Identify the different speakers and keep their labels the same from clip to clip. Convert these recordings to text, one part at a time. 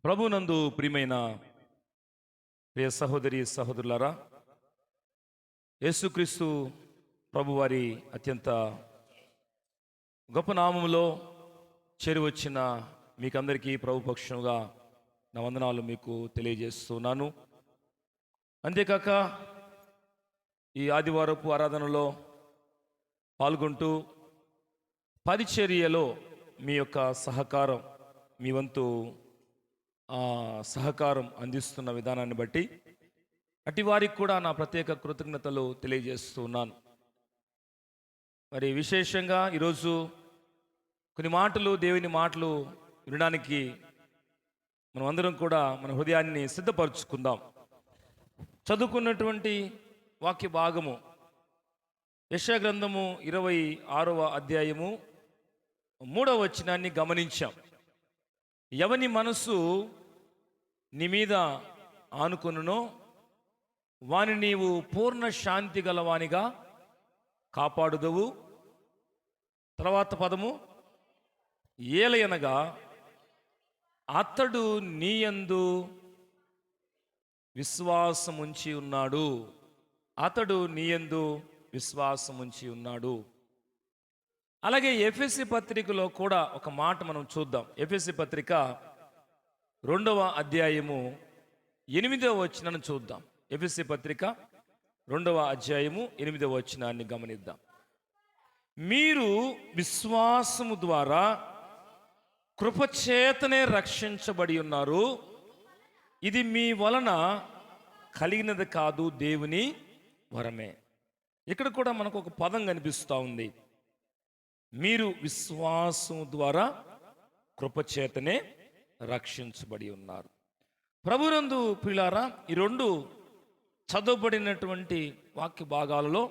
Speaker 1: ప్రభునందు ప్రియమైన ప్రియ సహోదరి సహోదరులారా, యేసుక్రీస్తు ప్రభువారి అత్యంత గొప్ప నామములో చేరువచ్చిన మీకందరికీ ప్రభు పక్షంగా నా వందనాలు మీకు తెలియజేస్తున్నాను. అంతేకాక ఈ ఆదివారపు ఆరాధనలో పాల్గొంటూ పరిచర్యలో మీ యొక్క సహకారం, మీ వంతు సహకారం అందిస్తున్న విధానాన్ని బట్టి అటు వారికి కూడా నా ప్రత్యేక కృతజ్ఞతలు తెలియజేస్తున్నాను. మరి విశేషంగా ఈరోజు కొన్ని మాటలు, దేవుని మాటలు వినడానికి మనం అందరం కూడా మన హృదయాన్ని సిద్ధపరచుకుందాం. చదువుకున్నటువంటి వాక్య భాగము యెషయా గ్రంథము 26వ అధ్యాయము 3వ వచనాన్ని గమనించాం. ఎవని మనసు నీ మీద ఆనుకొనునో వాని నీవు పూర్ణ శాంతి గలవానిగా కాపాడుదవు. తర్వాత పదము, ఏలయనగా అతడు నీయందు విశ్వాసముంచి ఉన్నాడు. అతడు నీయందు విశ్వాసముంచి ఉన్నాడు. అలాగే ఎఫెసీ పత్రికలో కూడా ఒక మాట మనం చూద్దాం. ఎఫెసీ పత్రిక 2వ అధ్యాయము 8వ వచనాన్ని చూద్దాం. ఎఫెసీ పత్రిక 2వ అధ్యాయము 8వ వచనాన్ని గమనిద్దాం. మీరు విశ్వాసము ద్వారా కృపచేతనే రక్షించబడి ఉన్నారు. ఇది మీ వలన కలిగినది కాదు, దేవుని వరమే. ఇక్కడ కూడా మనకు ఒక పదం కనిపిస్తూ ఉంది. మీరు విశ్వాసం ద్వారా కృపచేతనే రక్షించబడి ఉన్నారు. ప్రభునందు ప్రియులారా, ఈ రెండు చదవబడినటువంటి వాక్య భాగాలలో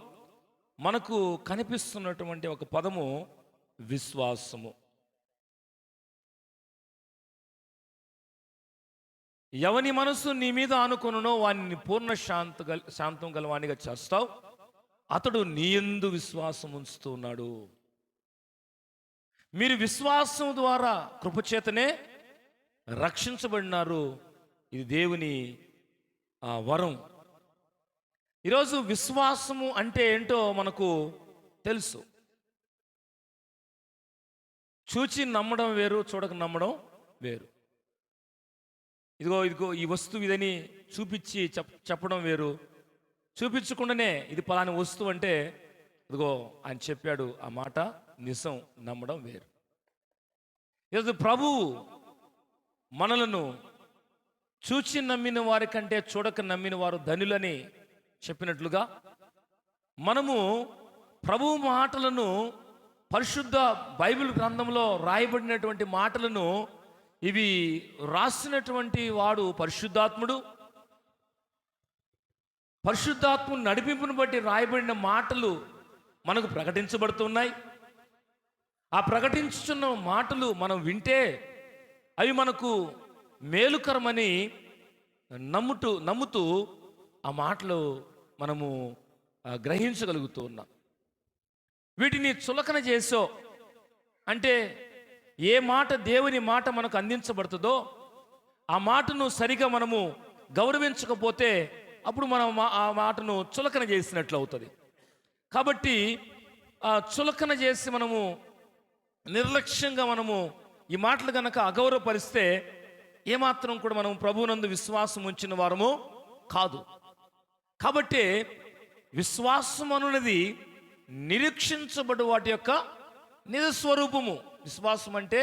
Speaker 1: మనకు కనిపిస్తున్నటువంటి ఒక పదము విశ్వాసము. ఎవని మనసు నీ మీద ఆనుకొనునో వానిని పూర్ణ శాంతం గలవానిగా చేస్తావు. అతడు నీ యందు విశ్వాసం ఉంచుతూ ఉన్నాడు. మీరు విశ్వాసం ద్వారా కృపచేతనే రక్షించబడినారు. ఇది దేవుని వరం. ఈరోజు విశ్వాసము అంటే ఏంటో మనకు తెలుసు. చూచి నమ్మడం వేరు, చూడక నమ్మడం వేరు. ఇదిగో ఈ వస్తువు ఇదని చూపించి చెప్పడం వేరు. చూపించకుండానే ఇది పలాని వస్తువు అంటే ఇదిగో ఆయన చెప్పాడు ఆ మాట నిజం నమ్మడం వేరు. ఈరోజు ప్రభువు మనలను చూచి నమ్మిన వారి కంటే చూడక నమ్మిన వారు ధనులని చెప్పినట్లుగా మనము ప్రభువు మాటలను, పరిశుద్ధ బైబిల్ గ్రంథంలో రాయబడినటువంటి మాటలను, ఇవి రాసినటువంటి వాడు పరిశుద్ధాత్ముడు. పరిశుద్ధాత్మ నడిపింపును బట్టి రాయబడిన మాటలు మనకు ప్రకటించబడుతున్నాయి. ఆ ప్రకటించుతున్న మాటలు మనం వింటే అవి మనకు మేలుకరమని నమ్ముతూ ఆ మాటలు మనము గ్రహించగలుగుతూ ఉన్నాం. వీటిని చులకన చేసో అంటే ఏ మాట దేవుని మాట మనకు అందించబడుతుందో ఆ మాటను సరిగా మనము గౌరవించకపోతే అప్పుడు మనం ఆ మాటను చులకన చేసినట్లు అవుతుంది. కాబట్టి చులకన చేసి మనము నిర్లక్ష్యంగా మనము ఈ మాటలు కనుక అగౌరవపరిస్తే ఏమాత్రం కూడా మనం ప్రభువునందు విశ్వాసం ఉంచిన వారము కాదు. కాబట్టి విశ్వాసం అనున్నది నిరీక్షించబడు వాటి యొక్క నిజస్వరూపము. విశ్వాసం అంటే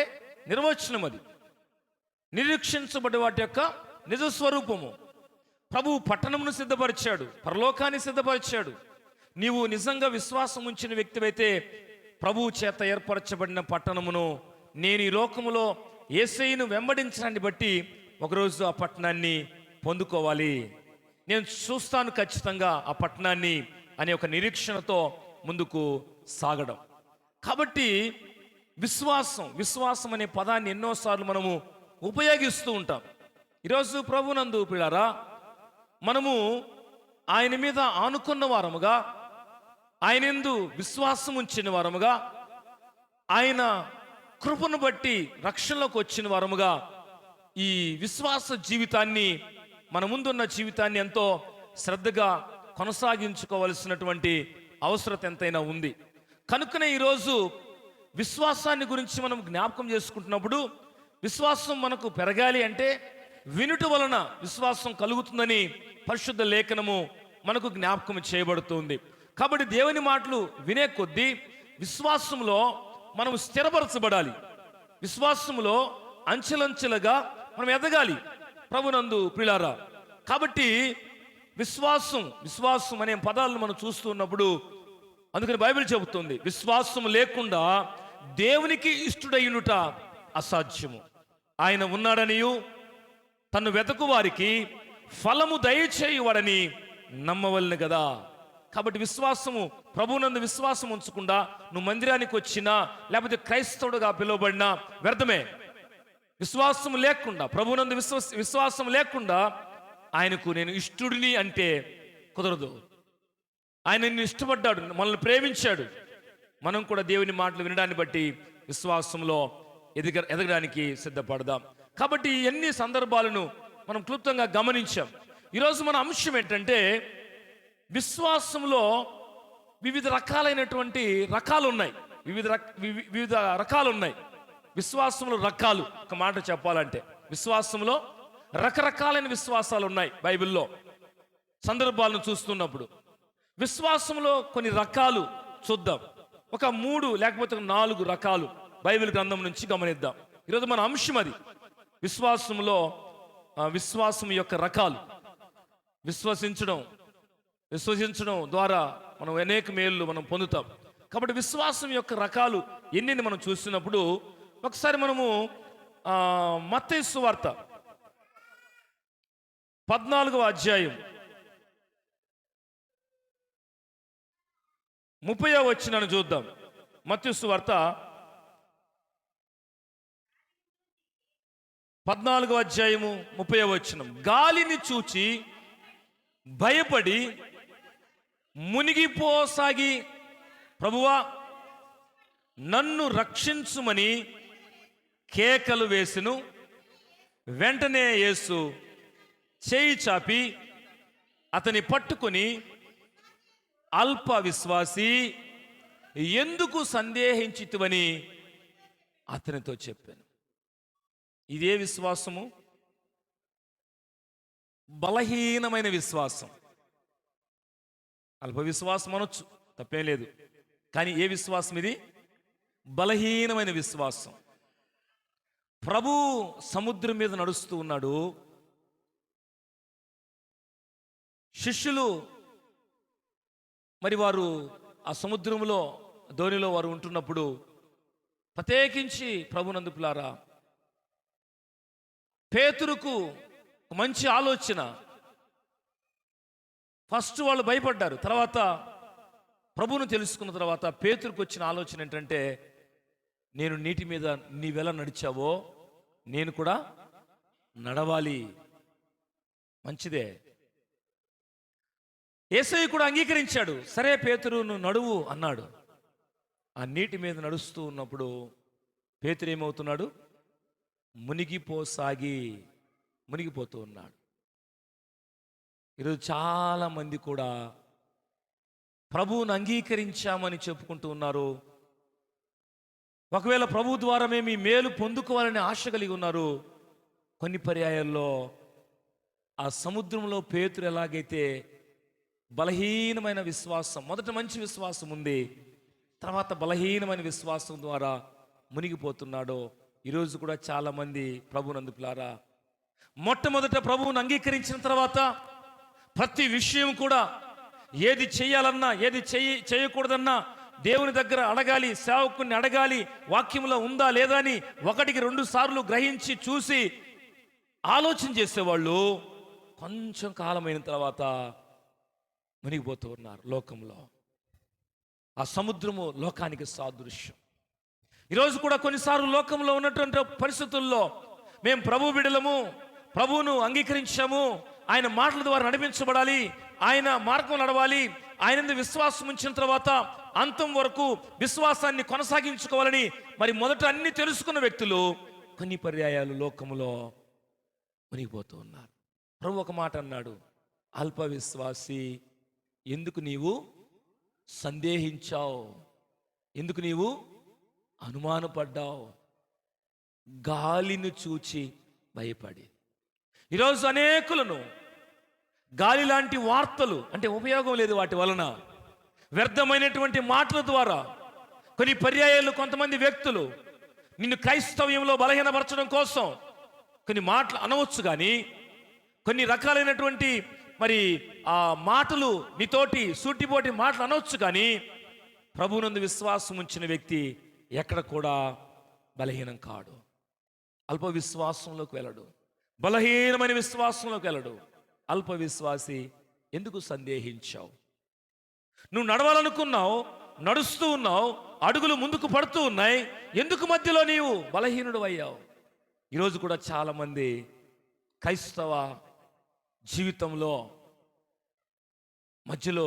Speaker 1: నిర్వచనం. అది నిరీక్షించబడి వాటి యొక్క నిజస్వరూపము. ప్రభువు పట్టణమును సిద్ధపరిచాడు, పరలోకాన్ని సిద్ధపరిచాడు. నీవు నిజంగా విశ్వాసం ఉంచిన వ్యక్తివైతే ప్రభువు చేత ఏర్పరచబడిన పట్టణమును, నేను ఈ లోకములో యేసయ్యను వెంబడించడాన్ని బట్టి ఒకరోజు ఆ పట్టణాన్ని పొందుకోవాలి, నేను చూస్తాను ఖచ్చితంగా ఆ పట్టణాన్ని అనే ఒక నిరీక్షణతో ముందుకు సాగడం. కాబట్టి విశ్వాసం అనే పదాన్ని ఎన్నోసార్లు మనము ఉపయోగిస్తూ ఉంటాం. ఈరోజు ప్రభునందు ప్రియులారా, మనము ఆయన మీద ఆనుకున్న వారముగా, ఆయన యందు విశ్వాసం ఉంచిన వారముగా, ఆయన కృపను బట్టి రక్షణలోకి వచ్చిన వారముగా ఈ విశ్వాస జీవితాన్ని, మన ముందున్న జీవితాన్ని ఎంతో శ్రద్ధగా కొనసాగించుకోవలసినటువంటి అవసరత ఎంతైనా ఉంది. కనుకనే ఈరోజు విశ్వాసాన్ని గురించి మనం జ్ఞాపకం చేసుకుంటున్నప్పుడు, విశ్వాసం మనకు పెరగాలి అంటే వినుట వలన విశ్వాసం కలుగుతుందని పరిశుద్ధ లేఖనము మనకు జ్ఞాపకం చేయబడుతుంది. కాబట్టి దేవుని మాటలు వినే కొద్దీ విశ్వాసంలో మనం స్థిరపరచబడాలి, విశ్వాసంలో అంచెలంచెలుగా మనం ఎదగాలి ప్రభునందు ప్రియులారా. కాబట్టి విశ్వాసం అనే పదాలను మనం చూస్తూ ఉన్నప్పుడు, అందుకని బైబిల్ చెబుతుంది, విశ్వాసం లేకుండా దేవునికి ఇష్టుడైనట అసాధ్యము. ఆయన ఉన్నాడనియు తను వెతకు వారికి ఫలము దయచేయువాడని నమ్మవలను కదా. కాబట్టి విశ్వాసము, ప్రభువునందు విశ్వాసం ఉంచకుండా నువ్వు మందిరానికి వచ్చినా లేకపోతే క్రైస్తవుడుగా పిలువబడినా వ్యర్థమే. విశ్వాసం లేకుండా, ప్రభువునందు విశ్వాసం లేకుండా ఆయనకు నేను ఇష్టుడిని అంటే కుదరదు. ఆయన నిన్ను ఇష్టపడ్డాడు, మనల్ని ప్రేమించాడు. మనం కూడా దేవుని మాటలు వినడాన్ని బట్టి విశ్వాసంలో ఎదగడానికి సిద్ధపడదాం. కాబట్టి ఎన్ని సందర్భాలను మనం క్లుప్తంగా గమనించాం. ఈరోజు మన అంశం ఏంటంటే, విశ్వాసంలో వివిధ రకాలైనటువంటి రకాలు ఉన్నాయి. వివిధ రకాలు ఉన్నాయి విశ్వాసంలో. రకాలు ఒక మాట చెప్పాలంటే, విశ్వాసంలో రకరకాలైన విశ్వాసాలు ఉన్నాయి. బైబిల్లో సందర్భాలను చూస్తున్నప్పుడు విశ్వాసంలో కొన్ని రకాలు చూద్దాం. ఒక 3 లేకపోతే 4 రకాలు బైబిల్ గ్రంథం నుంచి గమనిద్దాం. ఈరోజు మన అంశం అది, విశ్వాసంలో విశ్వాసం యొక్క రకాలు. విశ్వసించడం ద్వారా మనం అనేక మేలు మనం పొందుతాం. కాబట్టి విశ్వాసం యొక్క రకాలు ఎన్ని మనం చూస్తున్నప్పుడు, ఒకసారి మనము మత్తయి సువార్త 14వ అధ్యాయం 30వ వచనాన్ని చూద్దాం. మత్తయి సువార్త 14వ అధ్యాయము 30వ వచనం. గాలిని చూచి భయపడి మునిగిపోసాగి, ప్రభువా నన్ను రక్షించుమని కేకలు వేసెను. వెంటనే యేసు చేయి చాపి అతని పట్టుకొని, అల్ప విశ్వాసి ఎందుకు సందేహించితివని అతనితో చెప్పాను. ఇదే విశ్వాసము, బలహీనమైన విశ్వాసం. అల్ప విశ్వాసం అనొచ్చు, తప్పేం లేదు. కానీ ఏ విశ్వాసం ఇది? బలహీనమైన విశ్వాసం. ప్రభు సముద్రం మీద నడుస్తూ ఉన్నాడు. శిష్యులు మరి వారు ఆ సముద్రంలో ధోనిలో వారు ఉంటున్నప్పుడు, ప్రత్యేకించి ప్రభునందు ప్రియులారా, పేతురుకు మంచి ఆలోచన. ఫస్ట్ వాళ్ళు భయపడ్డారు, తర్వాత ప్రభువును తెలుసుకున్న తర్వాత పేతురుకు వచ్చిన ఆలోచన ఏంటంటే, నేను నీటి మీద నీవెలా నడిచావో నేను కూడా నడవాలి. మంచిదే. యేసయ్య కూడా అంగీకరించాడు. సరే పేతురు నువ్వు నడువు అన్నాడు. ఆ నీటి మీద నడుస్తూ ఉన్నప్పుడు పేతురు ఏమవుతున్నాడు? మునిగిపోతూ ఉన్నాడు. ఈరోజు చాలా మంది కూడా ప్రభువును అంగీకరించామని చెప్పుకుంటూ ఉన్నారు. ఒకవేళ ప్రభు ద్వారా మేము ఈ మేలు పొందుకోవాలని ఆశ కలిగి ఉన్నారు. కొన్ని పర్యాయాల్లో ఆ సముద్రంలో పేతురు ఎలాగైతే బలహీనమైన విశ్వాసం, మొదట మంచి విశ్వాసం ఉంది, తర్వాత బలహీనమైన విశ్వాసం ద్వారా మునిగిపోతున్నాడో, ఈరోజు కూడా చాలా మంది ప్రభువునందు ప్రియులారా, మొట్టమొదట ప్రభువును అంగీకరించిన తర్వాత ప్రతి విషయం కూడా, ఏది చేయాలన్నా ఏది చేయకూడదన్నా దేవుని దగ్గర అడగాలి, సేవకుని అడగాలి, వాక్యంలో ఉందా లేదా అని 1-2 సార్లు గ్రహించి చూసి ఆలోచన చేసేవాళ్ళు కొంచెం కాలమైన తర్వాత మునిగిపోతూ ఉన్నారు లోకంలో. ఆ సముద్రము లోకానికి సాదృశ్యం. ఈరోజు కూడా కొన్నిసార్లు లోకంలో ఉన్నటువంటి పరిస్థితుల్లో మేము ప్రభు బిడ్డలము, ప్రభువును అంగీకరించాము, ఆయన మాటల ద్వారా నడిపించబడాలి, ఆయన మార్గం నడవాలి, ఆయన విశ్వాసం ఉంచిన తర్వాత అంతం వరకు విశ్వాసాన్ని కొనసాగించుకోవాలని మరి మొదట అన్ని తెలుసుకున్న వ్యక్తులు కొన్ని పర్యాయాలు లోకములో మునిగిపోతూ ఉన్నారు. ప్రభు ఒక మాట అన్నాడు, అల్ప విశ్వాసి, ఎందుకు నీవు సందేహించావు? ఎందుకు నీవు అనుమానపడ్డావు? గాలిని చూచి భయపడి. ఈరోజు అనేకులను గాలి లాంటి వార్తలు, అంటే ఉపయోగం లేదు వాటి వలన, వ్యర్థమైనటువంటి మాటల ద్వారా కొన్ని పర్యాయాలు కొంతమంది వ్యక్తులు నిన్ను క్రైస్తవ్యంలో బలహీనపరచడం కోసం కొన్ని మాటలు అనవచ్చు, కానీ కొన్ని రకాలైనటువంటి మరి ఆ మాటలు నీతోటి సూటిపోటి మాటలు అనవచ్చు, కానీ ప్రభువునందు విశ్వాసం ఉంచిన వ్యక్తి ఎక్కడ కూడా బలహీనం కాడు. అల్ప విశ్వాసంలోకి వెళ్ళడు, బలహీనమైన విశ్వాసంలోకి వెళ్ళడు. అల్ప విశ్వాసి, ఎందుకు సందేహించావు? నువ్వు నడవాలనుకున్నావు, నడుస్తూ ఉన్నావు, అడుగులు ముందుకు పడుతూ ఉన్నాయి, ఎందుకు మధ్యలో నీవు బలహీనుడు అయ్యావు? ఈరోజు కూడా చాలామంది క్రైస్తవ జీవితంలో మధ్యలో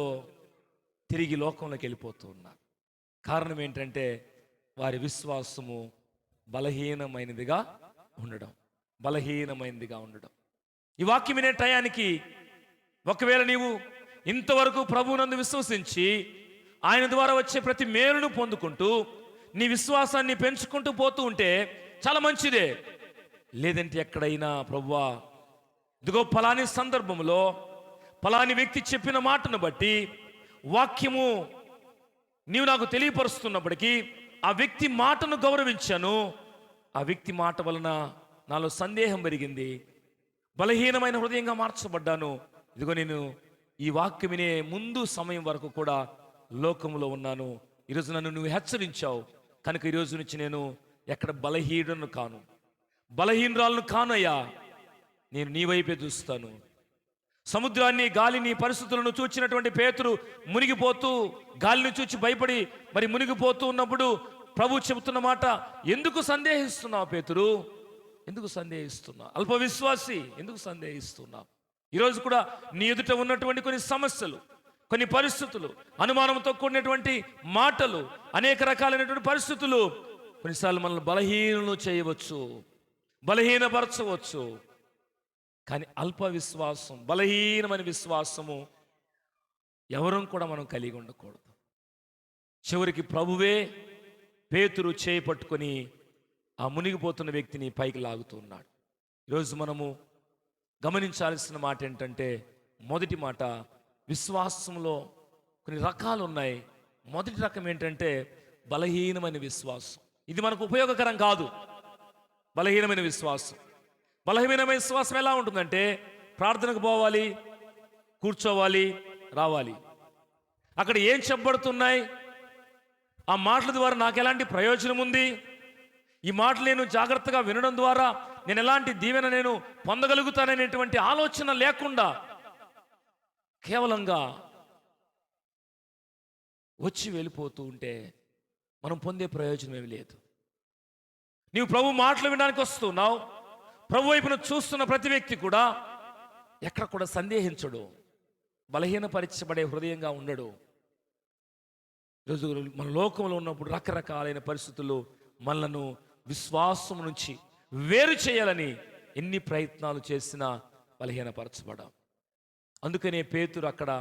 Speaker 1: తిరిగి లోకంలోకి వెళ్ళిపోతూ ఉన్నారు. కారణం ఏంటంటే వారి విశ్వాసము బలహీనమైనదిగా ఉండడం. ఈ వాక్యం వినే టయానికి ఒకవేళ నీవు ఇంతవరకు ప్రభువునందు విశ్వసించి ఆయన ద్వారా వచ్చే ప్రతి మేలును పొందుకుంటూ నీ విశ్వాసాన్ని పెంచుకుంటూ పోతూ ఉంటే చాలా మంచిదే. లేదంటే ఎక్కడైనా ప్రభువా, ఇదిగో ఫలాని సందర్భంలో ఫలాని వ్యక్తి చెప్పిన మాటను బట్టి వాక్యము నీవు నాకు తెలియపరుస్తున్నప్పటికీ ఆ వ్యక్తి మాటను గౌరవించాను, ఆ వ్యక్తి మాట వలన నాలో సందేహం పెరిగింది, బలహీనమైన హృదయంగా మార్చబడ్డాను. ఇదిగో నేను ఈ వాక్యం వినే ముందు సమయం వరకు కూడా లోకంలో ఉన్నాను. ఈరోజు నన్ను నువ్వు హెచ్చరించావు కనుక ఈరోజు నుంచి నేను ఎక్కడ బలహీనురాలను కానయ్యా. నేను నీ వైపే చూస్తాను. సముద్రాన్ని, గాలిని, పరిస్థితులను చూచినటువంటి పేతురు మునిగిపోతూ, గాలిని చూచి భయపడి మరి మునిగిపోతూ ఉన్నప్పుడు ప్రభు చెబుతున్న మాట, ఎందుకు సందేహిస్తున్నావు పేతురు? ఎందుకు సందేహిస్తున్నావు? అల్ప విశ్వాసి, ఎందుకు సందేహిస్తున్నావు? ఈరోజు కూడా నీ ఎదుట ఉన్నటువంటి కొన్ని సమస్యలు, కొన్ని పరిస్థితులు, అనుమానంతో కూడినటువంటి మాటలు, అనేక రకాలైనటువంటి పరిస్థితులు కొన్నిసార్లు మనల్ని బలహీనలు చేయవచ్చు, బలహీనపరచవచ్చు. కానీ అల్ప విశ్వాసం, బలహీనమైన విశ్వాసము ఎవరం కూడా మనం కలిగి ఉండకూడదు. చివరికి ప్రభువే పేతురు చేయి పట్టుకొని ఆ మునిగిపోతున్న వ్యక్తిని పైకి లాగుతూ ఉన్నాడు. ఈరోజు మనము గమనించాల్సిన మాట ఏంటంటే, మొదటి మాట, విశ్వాసంలో కొన్ని రకాలు ఉన్నాయి. మొదటి రకం ఏంటంటే బలహీనమైన విశ్వాసం. ఇది మనకు ఉపయోగకరం కాదు. బలహీనమైన విశ్వాసం ఎలా ఉంటుందంటే, ప్రార్థనకు పోవాలి, కూర్చోవాలి, రావాలి. అక్కడ ఏం చెప్పబడుతున్నాయి, ఆ మాటల ద్వారా నాకు ఎలాంటి ప్రయోజనం ఉంది, ఈ మాటలు నేను జాగ్రత్తగా వినడం ద్వారా నేను ఎలాంటి దీవెన నేను పొందగలుగుతాననేటువంటి ఆలోచన లేకుండా కేవలంగా వచ్చి వెళ్ళిపోతూ ఉంటే మనం పొందే ప్రయోజనం ఏమి లేదు. నీవు ప్రభు మాటలు వినడానికి వస్తున్నావు, ప్రభు వైపున చూస్తున్న ప్రతి వ్యక్తి కూడా ఎక్కడ కూడా సందేహించడు, బలహీనపరచబడే హృదయంగా ఉండడు. ఈరోజు మన లోకంలో ఉన్నప్పుడు రకరకాలైన పరిస్థితుల్లో మనలను విశ్వాసం నుంచి వేరు చేయాలని ఎన్ని ప్రయత్నాలు చేసినా బలహీనపరచబడాం. అందుకనే పేతురు అక్కడ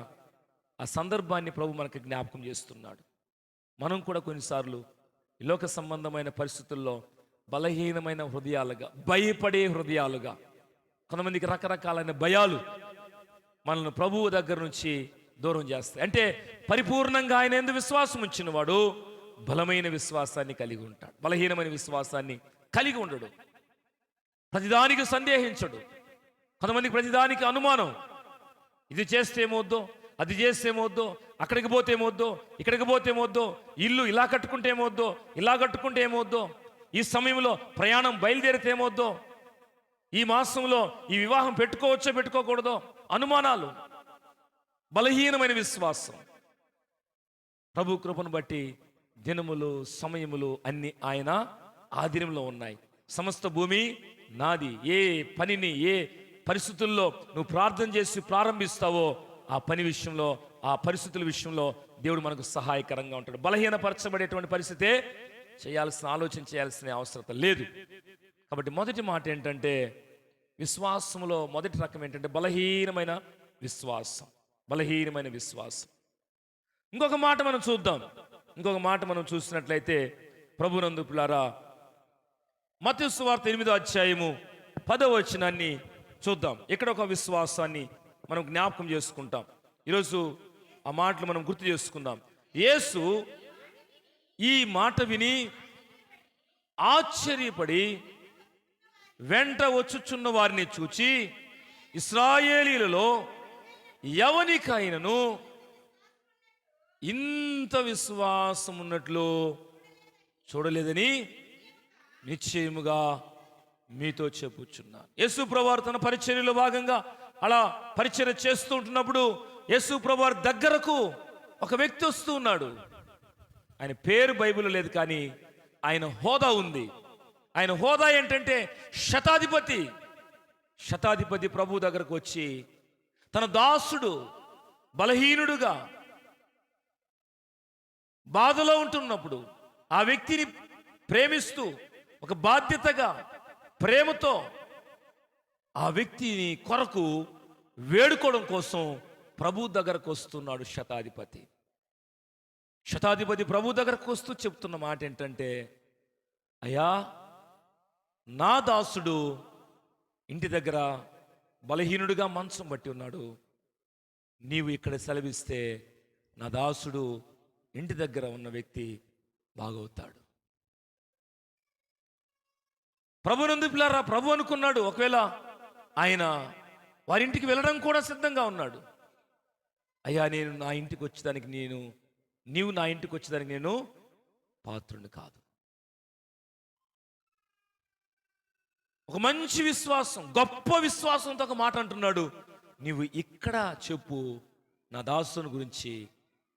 Speaker 1: ఆ సందర్భాన్ని ప్రభు మనకు జ్ఞాపకం చేస్తున్నాడు. మనం కూడా కొన్నిసార్లు ఈ లోక సంబంధమైన పరిస్థితుల్లో బలహీనమైన హృదయాలుగా, భయపడే హృదయాలుగా, కొంతమందికి రకరకాలైన భయాలు మనల్ని ప్రభువు దగ్గర నుంచి దూరం చేస్తాయి. అంటే పరిపూర్ణంగా ఆయన యందు విశ్వాసం ఉంచిన వాడు బలమైన విశ్వాసాన్ని కలిగి ఉంటాడు, బలహీనమైన విశ్వాసాన్ని కలిగి ఉండడు. ప్రతిదానికి సందేహించడు. కొంతమందికి ప్రతిదానికి అనుమానం, ఇది చేస్తే ఏమవుద్దో, అది చేస్తే ఏమవుద్దో, అక్కడికి పోతే ఏమవుద్దో, ఇక్కడికి పోతే ఏమవుద్దో, ఇల్లు ఇలా కట్టుకుంటే ఏమవుద్దో, ఇలా కట్టుకుంటే ఏమవుద్దో, ఈ సమయంలో ప్రయాణం బయలుదేరితే ఏమవుద్దో, ఈ మాసంలో ఈ వివాహం పెట్టుకోవచ్చో పెట్టుకోకూడదో, అనుమానాలు, బలహీనమైన విశ్వాసం. ప్రభు కృపను బట్టి దినములు, సమయములు అన్ని ఆయన ఆధీనంలో ఉన్నాయి. సమస్త భూమి నాది. ఏ పనిని, ఏ పరిస్థితుల్లో నువ్వు ప్రార్థన చేసి ప్రారంభిస్తావో ఆ పని విషయంలో, ఆ పరిస్థితుల విషయంలో దేవుడు మనకు సహాయకరంగా ఉంటాడు. బలహీనపరచబడేటువంటి పరిస్థితే ఆలోచన చేయాల్సిన అవసరం లేదు. కాబట్టి మొదటి మాట ఏంటంటే విశ్వాసంలో మొదటి రకం ఏంటంటే బలహీనమైన విశ్వాసం. బలహీనమైన విశ్వాసం. ఇంకొక మాట మనం చూద్దాం. ఇంకొక మాట మనం చూసినట్లయితే ప్రభునందు పిల్లారా, మత్తయి సువార్త 8వ అధ్యాయము 10వ వచనాన్ని చూద్దాం. ఇక్కడ ఒక విశ్వాసాన్ని మనం జ్ఞాపకం చేసుకుంటాం. ఈరోజు ఆ మాటలు మనం గుర్తు చేసుకుందాం. యేసు ఈ మాట విని ఆశ్చర్యపడి వెంట వచ్చుచున్న వారిని చూచి, ఇశ్రాయేలీలలో ఎవనికైనను ఇంత విశ్వాసం ఉన్నట్లు చూడలేదని నిశ్చయముగా మీతో చెప్పుచున్నాను. యేసు ప్రభువారు తన పరిచర్యలో భాగంగా అలా పరిచర్య చేస్తూ ఉంటున్నప్పుడు యేసు ప్రభువారి దగ్గరకు ఒక వ్యక్తి వస్తూ ఉన్నాడు. ఆయన పేరు బైబిల్లో లేదు, కానీ ఆయన హోదా ఉంది. ఆయన హోదా ఏంటంటే శతాధిపతి. శతాధిపతి ప్రభు దగ్గరకు వచ్చి తన దాసుడు బలహీనుడుగా బాధలో ఉంటున్నప్పుడు ఆ వ్యక్తిని ప్రేమిస్తూ ఒక బాధ్యతగా ప్రేమతో ఆ వ్యక్తిని కొరకు వేడుకోవడం కోసం ప్రభు దగ్గరకు వస్తున్నాడు శతాధిపతి. శతాధిపతి ప్రభు దగ్గరకు వస్తూ చెప్తున్న మాట ఏంటంటే, అయ్యా, నా దాసుడు ఇంటి దగ్గర బలహీనుడిగా మంచం బట్టి ఉన్నాడు. నీవు ఇక్కడ సెలవిస్తే నా దాసుడు ఇంటి దగ్గర ఉన్న వ్యక్తి బాగవుతాడు. ప్రభునందు పిల్లారా, ప్రభు అనుకున్నాడు, ఒకవేళ ఆయన వారింటికి వెళ్ళడం కూడా సిద్ధంగా ఉన్నాడు. అయ్యా, నేను నా ఇంటికి వచ్చేదానికి నీవు నా ఇంటికి వచ్చేదానికి నేను పాత్రుని కాదు. ఒక మంచి విశ్వాసం, గొప్ప విశ్వాసంతో ఒక మాట అంటున్నాడు, నీవు ఇక్కడ చెప్పు, నా దాసుని గురించి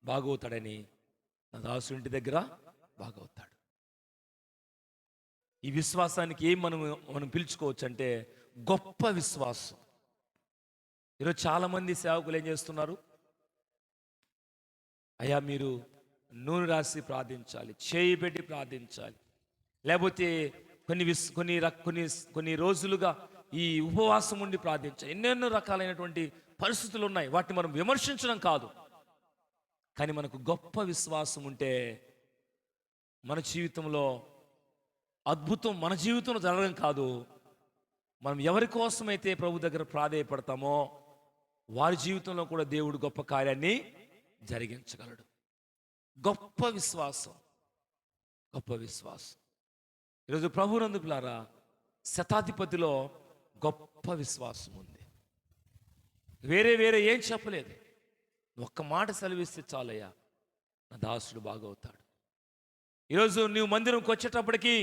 Speaker 1: బాగవుతాడని. నా దాసు ఇంటి దగ్గర బాగవుతాడు. ఈ విశ్వాసానికి ఏం మనం పిలుచుకోవచ్చు అంటే గొప్ప విశ్వాసం. ఈరోజు చాలామంది సేవకులు ఏం చేస్తున్నారు, అయ్యా మీరు నూనె రాసి ప్రార్థించాలి, చేయి పెట్టి ప్రార్థించాలి, లేకపోతే కొన్ని రోజులుగా ఈ ఉపవాసం ఉండి ప్రార్థించాలి. ఎన్నెన్నో రకాలైనటువంటి పరిస్థితులు ఉన్నాయి. వాటిని మనం విమర్శించడం కాదు, కానీ మనకు గొప్ప విశ్వాసం ఉంటే మన జీవితంలో అద్భుతం మన జీవితంలో జరగడం కాదు, మనం ఎవరి కోసమైతే ప్రభు దగ్గర ప్రాధేయపడతామో వారి జీవితంలో కూడా దేవుడు గొప్ప కార్యాన్ని జరిగించగలడు. గొప్ప విశ్వాసం, గొప్ప విశ్వాసం. ఈరోజు ప్రభునందు పిల్లారా, శతాధిపతిలో గొప్ప విశ్వాసం ఉంది. వేరే ఏం చెప్పలేదు. ఒక్క మాట సెలవిస్తే చాలయ్యా, నా దాసుడు బాగవుతాడు. ఈరోజు నువ్వు మందిరంకి వచ్చేటప్పటికి,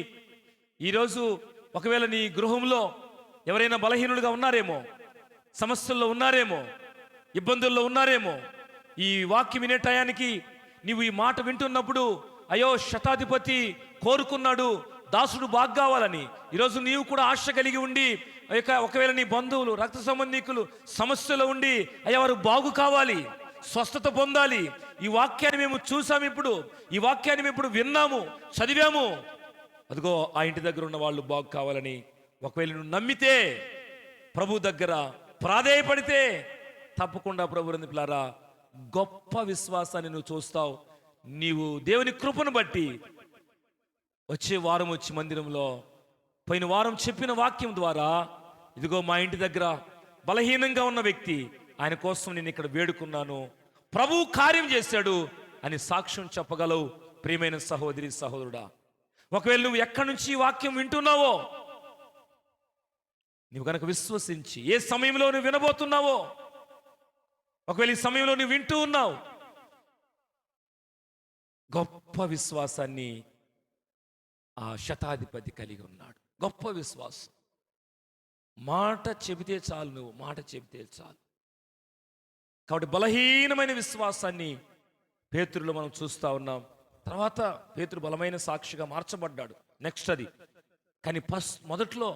Speaker 1: ఈరోజు ఒకవేళ నీ గృహంలో ఎవరైనా బలహీనులుగా ఉన్నారేమో, సమస్యల్లో ఉన్నారేమో, ఇబ్బందుల్లో ఉన్నారేమో, ఈ వాక్యం వినే టయానికి నీవు ఈ మాట వింటున్నప్పుడు, అయ్యో శతాధిపతి కోరుకున్నాడు దాసుడు బాగు కావాలని. ఈరోజు నీవు కూడా ఆశ కలిగి ఉండి, ఒకవేళ నీ బంధువులు రక్త సంబంధికులు సమస్యలో ఉండి, అయ్యా వారు బాగు కావాలి, స్వస్థత పొందాలి, ఈ వాక్యాన్ని మేము చూసాము, ఇప్పుడు ఈ వాక్యాన్ని మేము ఇప్పుడు విన్నాము, చదివాము, అదిగో ఆ ఇంటి దగ్గర ఉన్న వాళ్ళు బాగు కావాలని ఒకవేళ నువ్వు నమ్మితే, ప్రభు దగ్గర ప్రాధేయపడితే, తప్పకుండా ప్రభు పిల్లారా గొప్ప విశ్వాసాన్ని నువ్వు చూస్తావు. నీవు దేవుని కృపను బట్టి వచ్చే వారం వచ్చి మందిరంలో పోయిన వారం చెప్పిన వాక్యం ద్వారా, ఇదిగో మా ఇంటి దగ్గర బలహీనంగా ఉన్న వ్యక్తి, ఆయన కోసం నేను ఇక్కడ వేడుకున్నాను, ప్రభు కార్యం చేశాడు అని సాక్ష్యం చెప్పగలవు. ప్రియమైన సహోదరి సహోదరుడా, ఒకవేళ నువ్వు ఎక్కడి నుంచి ఈ వాక్యం వింటున్నావో, నువ్వు కనుక విశ్వసించి ఏ సమయంలో నువ్వు వినబోతున్నావో, ఒకవేళ ఈ సమయంలో నువ్వు వింటూ ఉన్నావు, గొప్ప విశ్వాసాన్ని ఆ శతాధిపతి కలిగి ఉన్నాడు. గొప్ప విశ్వాసం. మాట చెబితే చాలు, నువ్వు మాట చెబితే చాలు. కాబట్టి బలహీనమైన విశ్వాసాన్ని పేతురులో మనం చూస్తూ ఉన్నాం. తర్వాత పేతురు బలమైన సాక్షిగా మార్చబడ్డాడు. నెక్స్ట్ అది, కానీ మొదట్లో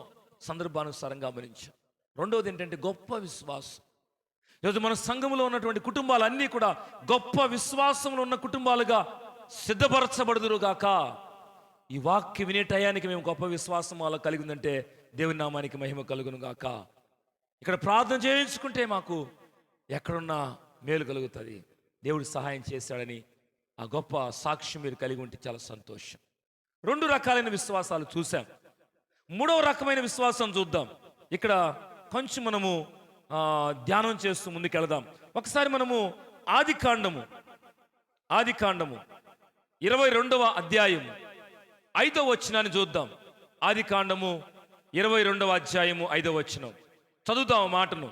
Speaker 1: సందర్భానుసారంగా గమనించాం. రెండవది ఏంటంటే గొప్ప విశ్వాసం. ఈరోజు మన సంఘంలో ఉన్నటువంటి కుటుంబాలన్నీ కూడా గొప్ప విశ్వాసంలో ఉన్న కుటుంబాలుగా సిద్ధపరచబడుదురుగాక. ఈ వాక్యం వినే టయానికి మేము గొప్ప విశ్వాసం అలా కలిగి ఉందంటే దేవుని నామానికి మహిమ కలుగును గాక. ఇక్కడ ప్రార్థన చేయించుకుంటే మాకు ఎక్కడున్నా మేలు కలుగుతుంది, దేవుడు సహాయం చేశాడని ఆ గొప్ప సాక్ష్యం మీరు కలిగి ఉంటే చాలా సంతోషం. 2 రకాలైన విశ్వాసాలు చూసాం. 3వ రకమైన విశ్వాసం చూద్దాం. ఇక్కడ కొంచెం మనము ధ్యానం చేస్తూ ముందుకెళదాం. ఒకసారి మనము ఆది కాండము 22వ అధ్యాయము 5వ వచనాన్ని చూద్దాం. ఆది కాండము 22వ అధ్యాయము 5వ వచనం చదువుతాం మాటను.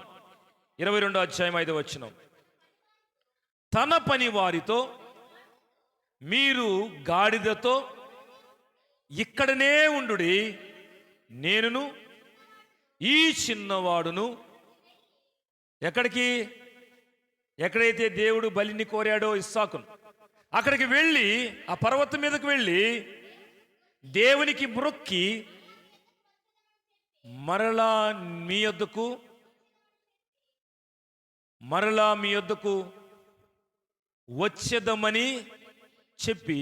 Speaker 1: 22వ అధ్యాయం 5వ వచనం. తన పని వారితో, మీరు గాడిదతో ఇక్కడనే ఉండుడి, నేనును ఈ చిన్నవాడును ఎక్కడైతే దేవుడు బలిని కోరాడో ఇస్సాకును, అక్కడికి వెళ్ళి ఆ పర్వతం మీదకి వెళ్ళి దేవునికి మొక్కి మరలా మీ యొద్దకు వచ్చేదమని చెప్పి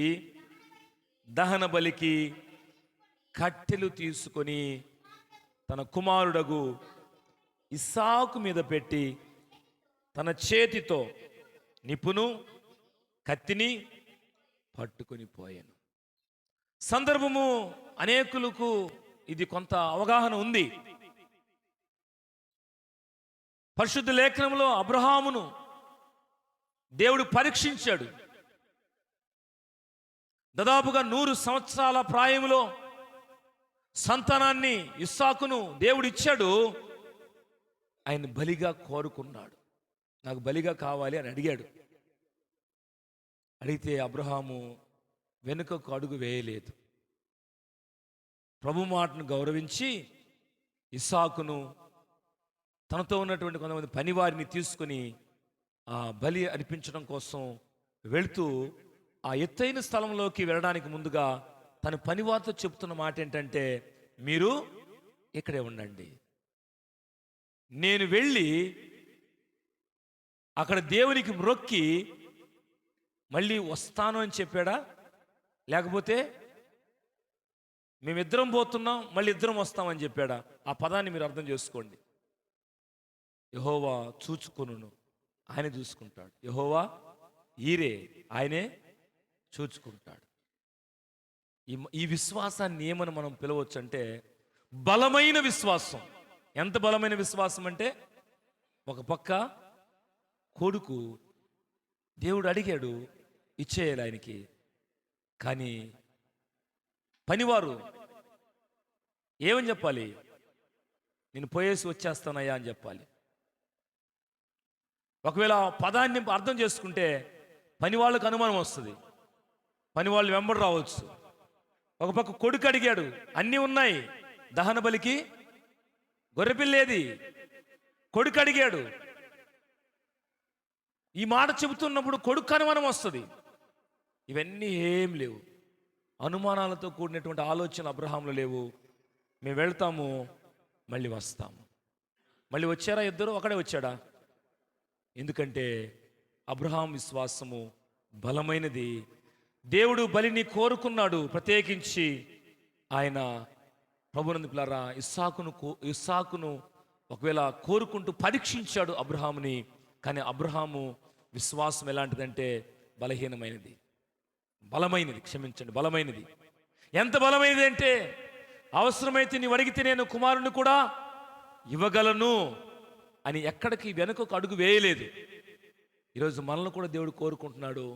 Speaker 1: దహన బలికి కట్టెలు తీసుకొని తన కుమారుడగు ఇస్సాకు మీద పెట్టి తన చేతితో నిపును కత్తిని పట్టుకొని పోయాను. సందర్భము అనేకులకు ఇది కొంత అవగాహన ఉంది. పరిశుద్ధ లేఖనంలో అబ్రహామును దేవుడు పరీక్షించాడు. దాదాపుగా 100 సంవత్సరాల ప్రాయంలో సంతానాన్ని ఇస్సాకును దేవుడు ఇచ్చాడు. ఆయన బలిగా కోరుకున్నాడు, నాకు బలిగా కావాలి అని అడిగాడు. అడిగితే అబ్రహాము వెనుకకు అడుగు వేయలేదు. ప్రభు మాటను గౌరవించి ఇస్సాకును తనతో ఉన్నటువంటి కొంతమంది పనివారిని తీసుకుని ఆ బలి అర్పించడం కోసం వెళుతూ ఆ ఎత్తైన స్థలంలోకి వెళ్ళడానికి ముందుగా తన పనివారితో చెప్తున్న మాట ఏంటంటే, మీరు ఇక్కడే ఉండండి, నేను వెళ్ళి అక్కడ దేవునికి మొక్కి మళ్ళీ వస్తాను అని చెప్పాడా, లేకపోతే మేమిద్దరం పోతున్నాం మళ్ళీ ఇద్దరం వస్తామని చెప్పాడా? ఆ పదాన్ని మీరు అర్థం చేసుకోండి. యెహోవా చూచుకొనును, ఆయనే చూసుకుంటాడు. యెహోవా ఈరే, ఆయనే చూచుకుంటాడు. ఈ విశ్వాసాన్ని ఏమని మనం పిలవచ్చు అంటే బలమైన విశ్వాసం. ఎంత బలమైన విశ్వాసం అంటే, ఒక పక్క కొడుకు దేవుడు అడిగాడు, ఇచ్చేయాలి ఆయనకి, కానీ పనివారు ఏమని చెప్పాలి? నేను పోయేసి వచ్చేస్తానయ్యా అని చెప్పాలి. ఒకవేళ పదాన్ని అర్థం చేసుకుంటే పనివాళ్ళకు అనుమానం వస్తుంది, పనివాళ్ళు వెంబడి రావచ్చు. ఒక పక్క కొడుకు అడిగాడు, అన్నీ ఉన్నాయి, దహన బలికి గొర్రెపిల్లేది, కొడుకు అడిగాడు. ఈ మాట చెబుతున్నప్పుడు కొడుకు అనుమానం వస్తుంది. ఇవన్నీ ఏం లేవు, అనుమానాలతో కూడినటువంటి ఆలోచనలు అబ్రహాంలో లేవు. మేము వెళ్తాము మళ్ళీ వస్తాము. మళ్ళీ వచ్చారా ఇద్దరు? ఒకడే వచ్చాడా? ఎందుకంటే అబ్రహాం విశ్వాసము బలమైనది. దేవుడు బలిని కోరుకున్నాడు. ప్రత్యేకించి ఆయన ప్రభునందు పిల్లారా ఇస్సాకును ఒకవేళ కోరుకుంటూ పరీక్షించాడు అబ్రహాముని. కానీ అబ్రహాము విశ్వాసం ఎలాంటిదంటే బలమైనది. బలమైనది. ఎంత బలమైనది అంటే, అవసరమైతే నీవు అడిగితే నేను కుమారుని కూడా ఇవ్వగలను అని ఎక్కడికి వెనుకకు అడుగు వేయలేదు. ఈరోజు మనల్ని కూడా దేవుడు కోరుకుంటున్నాడు.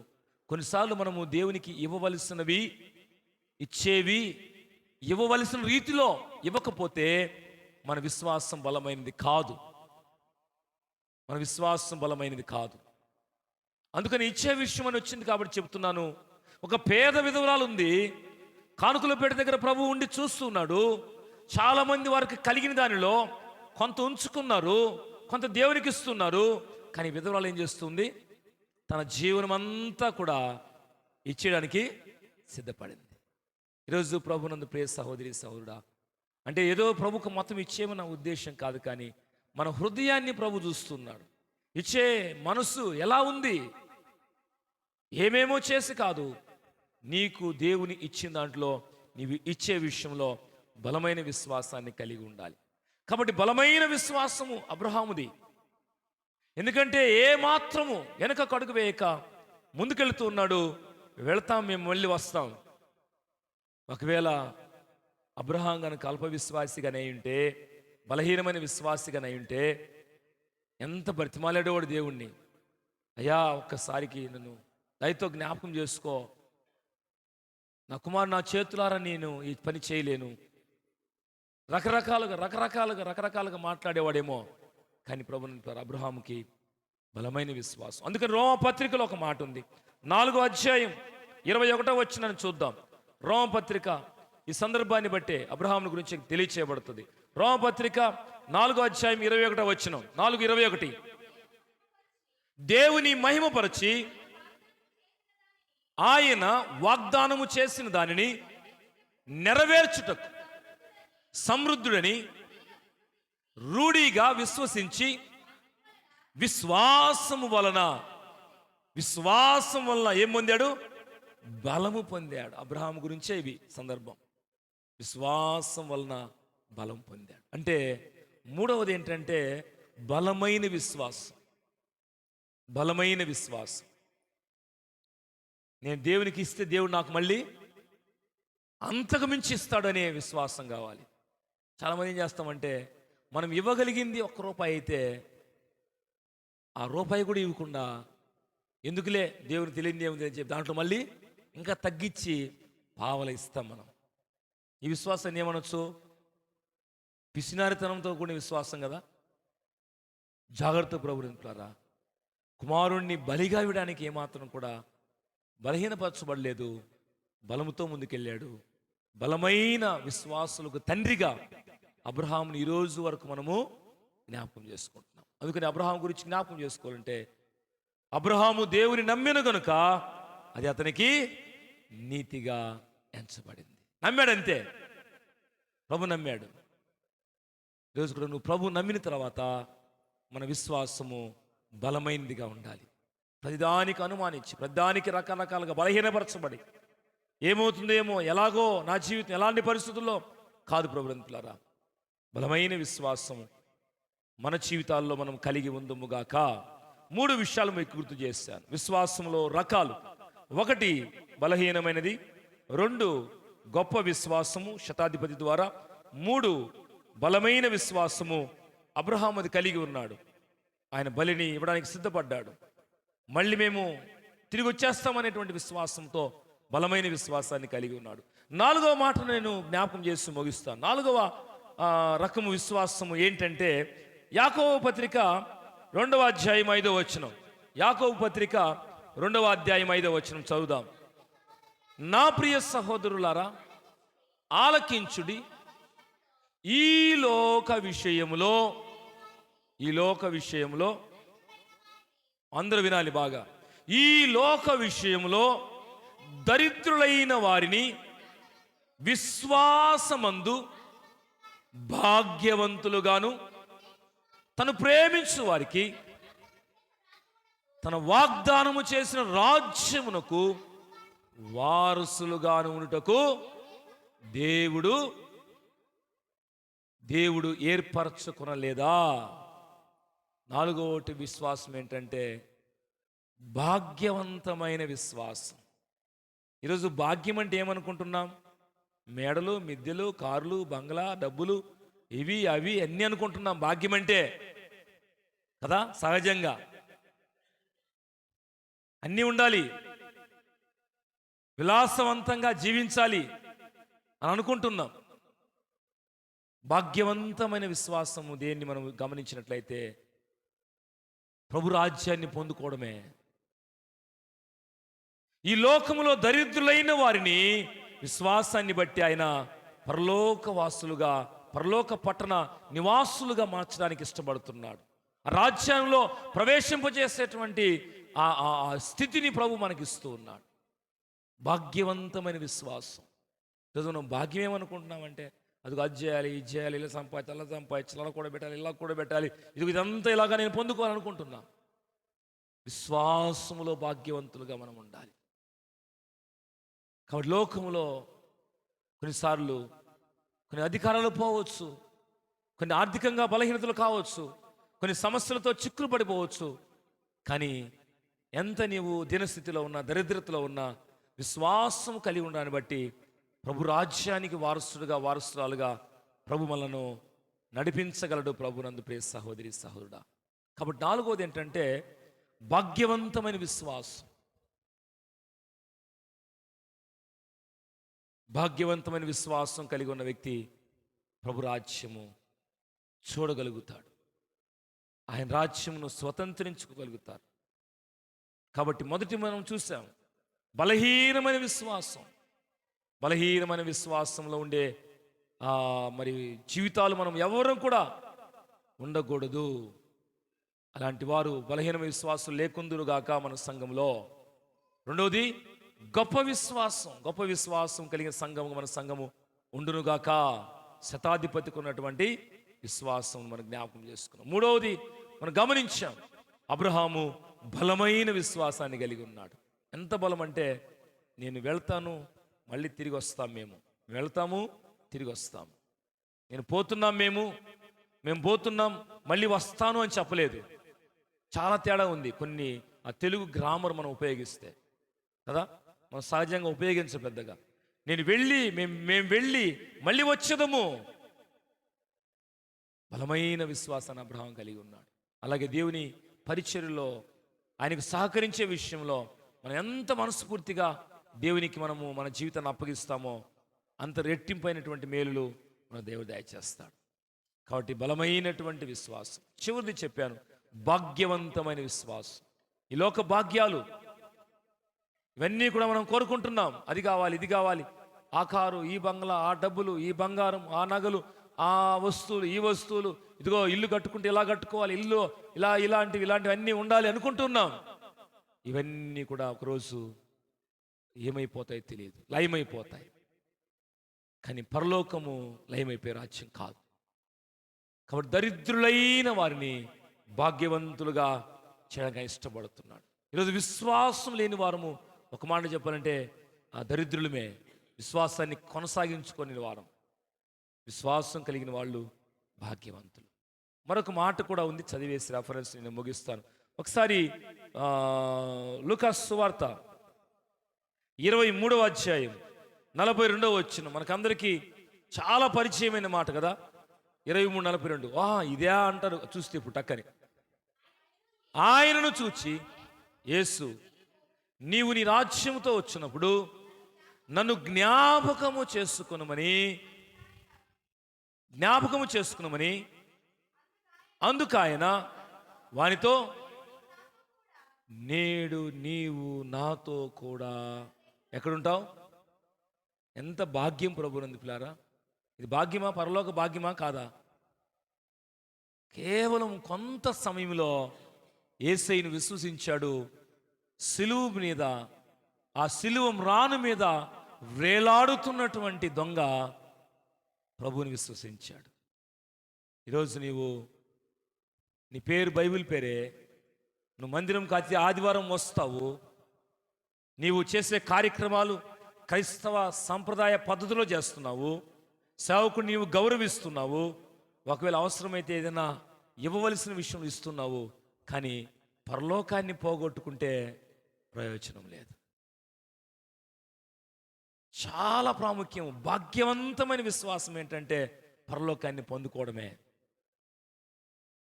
Speaker 1: కొన్నిసార్లు మనము దేవునికి ఇవ్వవలసిన రీతిలో ఇవ్వకపోతే మన విశ్వాసం బలమైనది కాదు. అందుకని ఇచ్చే విషయం అని వచ్చింది కాబట్టి చెప్తున్నాను. ఒక పేద విధవరాలు ఉంది, కానుకల పేట దగ్గర ప్రభు ఉండి చూస్తున్నాడు. చాలామంది వారికి కలిగిన దానిలో కొంత ఉంచుకున్నారు, కొంత దేవునికి ఇస్తున్నారు. కానీ విధవరాలు ఏం చేస్తుంది? తన జీవనం అంతా కూడా ఇచ్చేయడానికి సిద్ధపడింది. ఈరోజు ప్రభునందు ప్రియ సహోదరి సహోదరుడా, అంటే ఏదో ప్రభుకు మొత్తం ఇచ్చేమన్న ఉద్దేశం కాదు, కానీ మన హృదయాన్ని ప్రభు చూస్తున్నాడు. ఇచ్చే మనసు ఎలా ఉంది, ఏమేమో చేసి కాదు, నీకు దేవుని ఇచ్చిన దాంట్లో నీవు ఇచ్చే విషయంలో బలమైన విశ్వాసాన్ని కలిగి ఉండాలి. కాబట్టి బలమైన విశ్వాసము అబ్రహాముది. ఎందుకంటే ఏ మాత్రము వెనక కడుగు వేయక ముందుకెళ్తూ ఉన్నాడు. వెళ్తాం, మేము మళ్ళీ వస్తాం. ఒకవేళ అబ్రహాం కనుక అల్ప విశ్వాసిగానే ఉంటే, బలహీనమైన విశ్వాసిగానే ఉంటే ఎంత బ్రతిమాలాడేవాడు దేవుణ్ణి. అయ్యా, ఒక్కసారికి నన్ను దయతో జ్ఞాపకం చేసుకో, నా కుమారు నా చేతులారా నేను ఈ పని చేయలేను. రకరకాలుగా మాట్లాడేవాడేమో. కానీ ప్రభుని అబ్రహాముకి బలమైన విశ్వాసం. అందుకని రోమపత్రికలో ఒక మాట ఉంది, 4వ అధ్యాయం 21వ వచనాన్ని చూద్దాం. రోమపత్రిక ఈ సందర్భాన్ని బట్టే అబ్రహాము గురించి తెలియచేయబడుతుంది. రోమపత్రిక 4వ అధ్యాయం 21వ వచనం, 4:21. దేవుని మహిమపరచి ఆయన వాగ్దానము చేసిన దానిని నెరవేర్చుటకు సమృద్ధుడని రూఢిగా విశ్వసించి విశ్వాసం వలన ఏం పొందాడు? బలము పొందాడు. అబ్రహాము గురించే ఇవి సందర్భం. విశ్వాసం వలన బలం పొందాడు. అంటే మూడవది ఏంటంటే బలమైన విశ్వాసం. బలమైన విశ్వాసం. నేను దేవునికి ఇస్తే దేవుడు నాకు మళ్ళీ అంతకు మించి ఇస్తాడనే విశ్వాసం కావాలి. చాలామంది ఏం చేస్తామంటే, మనం ఇవ్వగలిగింది ₹1 అయితే ఆ రూపాయి కూడా ఇవ్వకుండా ఎందుకులే దేవునికి తెలియని ఏముంది అని చెప్పి దాంట్లో మళ్ళీ ఇంకా తగ్గించి పావల ఇస్తాం మనం. ఈ విశ్వాసాన్ని ఏమనొచ్చు? పిసినారితనంతో కూడిన విశ్వాసం కదా. జాగ్రత్త ప్రభువులారా, కుమారుణ్ణి బలిగా ఇవ్వడానికి ఏమాత్రం కూడా బలహీనపరచబడలేదు, బలముతో ముందుకెళ్ళాడు. బలమైన విశ్వాసులకు తండ్రిగా అబ్రహాముని ఈరోజు వరకు మనము జ్ఞాపకం చేసుకుంటున్నాం. అందుకని అబ్రహాం గురించి జ్ఞాపకం చేసుకోవాలంటే, అబ్రహాము దేవుని నమ్మిన గనుక అది అతనికి నీతిగా ఎంచబడింది. నమ్మాడంతే, ప్రభు నమ్మాడు. ఈరోజు కూడా నువ్వు ప్రభు నమ్మిన తర్వాత మన విశ్వాసము బలమైనదిగా ఉండాలి. ప్రతిదానికి అనుమానించి, ప్రతిదానికి రకరకాలుగా బలహీనపరచబడి ఏమవుతుందేమో, ఎలాగో నా జీవితం ఎలాంటి పరిస్థితుల్లో కాదు ప్రభువులారా, బలమైన విశ్వాసము మన జీవితాల్లో మనం కలిగి ఉందుముగాక. 3 విషయాలు మీకు గుర్తు చేశాను. విశ్వాసంలో రకాలు: 1 బలహీనమైనది, 2 గొప్ప విశ్వాసము శతాధిపతి ద్వారా, 3 బలమైన విశ్వాసము. అబ్రహాము అది కలిగి ఉన్నాడు. ఆయన బలిని ఇవ్వడానికి సిద్ధపడ్డాడు. మళ్ళీ మేము తిరిగి వచ్చేస్తామనేటువంటి విశ్వాసంతో బలమైన విశ్వాసాన్ని కలిగి ఉన్నాడు. 4వ మాట నేను జ్ఞాపకం చేసి ముగిస్తాను. 4వ రకము విశ్వాసము ఏంటంటే, యాకోబు పత్రిక 2వ అధ్యాయం 5వ వచనం. యాకోబు పత్రిక 2వ అధ్యాయం 5వ వచనం చదువుదాం. నా ప్రియ సహోదరులారా, ఆలకించుడి. ఈ లోక విషయములో అందరూ వినాలి బాగా. ఈ లోక విషయములో దరిద్రులైన వారిని విశ్వాసమందు భాగ్యవంతులుగాను, తను ప్రేమించు వారికి తన వాగ్దానము చేసిన రాజ్యమునకు వారసులుగాను ఉండుటకు దేవుడు ఏర్పరచుకొనలేదా? 4వ విశ్వాసం ఏంటంటే భాగ్యవంతమైన విశ్వాసం. ఈరోజు భాగ్యం అంటే ఏమనుకుంటున్నాం? మేడలు, మిద్దెలు, కార్లు, బంగ్లా, డబ్బులు, ఇవి అవి అన్నీ అనుకుంటున్నాం భాగ్యం అంటే కదా. సహజంగా అన్నీ ఉండాలి, విలాసవంతంగా జీవించాలి అని అనుకుంటున్నాం. భాగ్యవంతమైన విశ్వాసము దేన్ని మనం గమనించినట్లయితే ప్రభు రాజ్యాన్ని పొందుకోవడమే. ఈ లోకములో దరిద్రులైన వారిని విశ్వాసాన్ని బట్టి ఆయన పరలోకవాసులుగా, పరలోక పట్టణ నివాసులుగా మార్చడానికి ఇష్టపడుతున్నాడు. ఆ రాజ్యంలో ప్రవేశింపజేసేటువంటి ఆ స్థితిని ప్రభు మనకిస్తూ ఉన్నాడు. భాగ్యవంతమైన విశ్వాసం. ఈరోజు మనం భాగ్యం ఏమనుకుంటున్నామంటే, అది అది చేయాలి, ఇది చేయాలి, ఇలా సంపాదించాలి, అలా సంపాదించాలి, అలా కూడా పెట్టాలి, ఇలా కూడా పెట్టాలి, ఇదంతా ఇలాగా నేను పొందుకోవాలనుకుంటున్నా. విశ్వాసములో భాగ్యవంతులుగా మనం ఉండాలి. కాబట్టి లోకములో కొన్నిసార్లు కొన్ని అధికారాలు పోవచ్చు, కొన్ని ఆర్థికంగా బలహీనతలు కావచ్చు, కొన్ని సమస్యలతో చిక్కులు పడిపోవచ్చు. కానీ ఎంత నీవు దీనస్థితిలో ఉన్నా, దరిద్రతలో ఉన్నా, విశ్వాసం కలిగి ఉండడాన్ని బట్టి ప్రభు రాజ్యానికి వారసురాలుగా ప్రభు మనలను నడిపించగలడు. ప్రభునందు ప్రియ సహోదరి సహోదరుడా. కాబట్టి నాలుగోది ఏంటంటే భాగ్యవంతమైన విశ్వాసం. భాగ్యవంతమైన విశ్వాసం కలిగి ఉన్న వ్యక్తి ప్రభు రాజ్యము చూడగలుగుతాడు, ఆయన రాజ్యమును స్వతంత్రించుకోగలుగుతారు. కాబట్టి మొదటి మనం చూసాం బలహీనమైన విశ్వాసం. బలహీనమైన విశ్వాసంలో ఉండే మరి జీవితాలు మనం ఎవరం కూడా ఉండకూడదు. అలాంటి వారు బలహీనమైన విశ్వాసం లేకుందురుగాక మన సంఘంలో. రెండవది గొప్ప విశ్వాసం కలిగిన సంఘము మన సంఘము ఉండునుగాక. శతాధిపతికి ఉన్నటువంటి విశ్వాసం మనం జ్ఞాపకం చేసుకున్నాం. మూడవది మనం గమనించాం, అబ్రహాము బలమైన విశ్వాసాన్ని కలిగి ఉన్నాడు. ఎంత బలం అంటే, నేను వెళ్తాను మళ్ళీ తిరిగి వస్తాం, మేము వెళ్తాము తిరిగి వస్తాము, నేను పోతున్నాం, మేము పోతున్నాం మళ్ళీ వస్తాను అని చెప్పలేదు. చాలా తేడా ఉంది. కొన్ని ఆ తెలుగు గ్రామర్ మనం ఉపయోగిస్తే కదా, మనం సహజంగా ఉపయోగించ పెద్దగా. నేను వెళ్ళి మేము వెళ్ళి మళ్ళీ వచ్చేదము. బలమైన విశ్వాసాన్ని అబ్రహాం కలిగి ఉన్నాడు. అలాగే దేవుని పరిచర్యలో ఆయనకు సహకరించే విషయంలో మనం ఎంత మనస్ఫూర్తిగా దేవునికి మన జీవితాన్ని అప్పగిస్తామో అంత రెట్టింపైనటువంటి మేలులు మన దేవుడు దయచేస్తాడు. కాబట్టి బలమైనటువంటి విశ్వాసం. చివరిది చెప్పాను, భాగ్యవంతమైన విశ్వాసం. ఈ లోక భాగ్యాలు ఇవన్నీ కూడా మనం కోరుకుంటున్నాం. అది కావాలి, ఇది కావాలి, ఆ కారు, ఈ బంగ్లా, ఆ డబ్బులు, ఈ బంగారం, ఆ నగలు, ఆ వస్తువులు, ఈ వస్తువులు, ఇదిగో ఇల్లు కట్టుకుంటే ఇలా కట్టుకోవాలి, ఇల్లు ఇలాంటివి అన్నీ ఉండాలి అనుకుంటున్నాం. ఇవన్నీ కూడా ఒకరోజు ఏమైపోతాయో తెలియదు, లయమైపోతాయి. కానీ పరలోకము లయమైపోయే రాజ్యం కాదు. కాబట్టి దరిద్రులైన వారిని భాగ్యవంతులుగా చేయడానికి ఇష్టపడుతున్నాడు. ఈరోజు విశ్వాసం లేని వారము, ఒక మాట చెప్పాలంటే ఆ దరిద్రులమే. విశ్వాసాన్ని కొనసాగించుకొని వారం, విశ్వాసం కలిగిన వాళ్ళు భాగ్యవంతులు. మరొక మాట కూడా ఉంది, చదివేసి రెఫరెన్స్ నేను ముగిస్తాను. ఒకసారి లూకాసు సువార్త 23వ అధ్యాయం 42వ వచనం మనకందరికీ చాలా పరిచయమైన మాట కదా. 23:42 ఇదే అంటారు చూస్తే ఇప్పుడు టక్కని. ఆయనను చూచి యేసు, నీవు నీ రాజ్యముతో వచ్చినప్పుడు నన్ను జ్ఞాపకము చేసుకునమని అందుకు ఆయన వానితో, నేడు నీవు నాతో కూడా ఎక్కడుంటావు. ఎంత భాగ్యం ప్రభునందు పిల్లారా. ఇది భాగ్యమా, పరలోక భాగ్యమా కాదా? కేవలం కొంత సమయంలో యేసయ్యను విశ్వసించాడు. సిలువ మీద, ఆ సిలువ మ్రాను మీద వేలాడుతున్నటువంటి దొంగ ప్రభువుని విశ్వసించాడు. ఈరోజు నీ పేరు బైబిల్ పేరే, నువ్వు మందిరం కాచి ఆదివారం వస్తావు, నీవు చేసే కార్యక్రమాలు క్రైస్తవ సంప్రదాయ పద్ధతిలో చేస్తున్నావు, సేవకుడు నీవు గౌరవిస్తున్నావు, ఒకవేళ అవసరమైతే ఏదైనా ఇవ్వవలసిన విషయం ఇస్తున్నావు. కానీ పరలోకాన్ని పోగొట్టుకుంటే ప్రయోజనం లేదు. చాలా ప్రాముఖ్యం. భాగ్యవంతమైన విశ్వాసం ఏంటంటే పరలోకాన్ని పొందుకోవడమే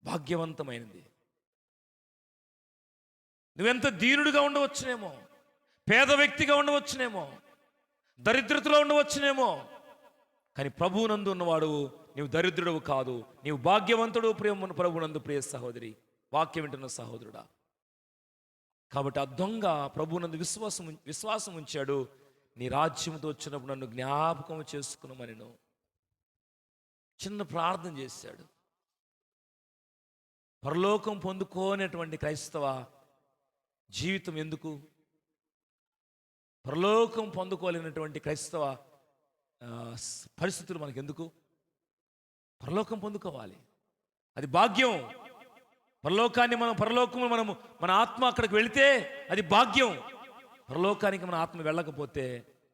Speaker 1: భాగ్యవంతమైనది. నువ్వెంత దీనుడిగా ఉండవచ్చునేమో, పేద వ్యక్తిగా ఉండవచ్చునేమో, దరిద్రతలో ఉండవచ్చునేమో, కానీ ప్రభువునందు ఉన్నవాడు నీవు దరిద్రుడవు కాదు, నీవు భాగ్యవంతుడు. ప్రభువునందు ప్రియ సహోదరి, వాక్యం వింటున్న సహోదరుడా. కాబట్టి ఆ దొంగ ప్రభువునందు విశ్వాసం ఉంచాడు. నీ రాజ్యంతో వచ్చినప్పుడు నన్ను జ్ఞాపకం చేసుకున్నామని చిన్న ప్రార్థన చేశాడు. పరలోకం పొందుకోనేటువంటి క్రైస్తవ జీవితం ఎందుకు? పరలోకం పొందుకోలేనటువంటి క్రైస్తవ పరిస్థితులు మనకెందుకు? పరలోకం పొందుకోవాలి, అది భాగ్యం. పరలోకము మన ఆత్మ అక్కడికి వెళితే అది భాగ్యం. పరలోకానికి మన ఆత్మ వెళ్ళకపోతే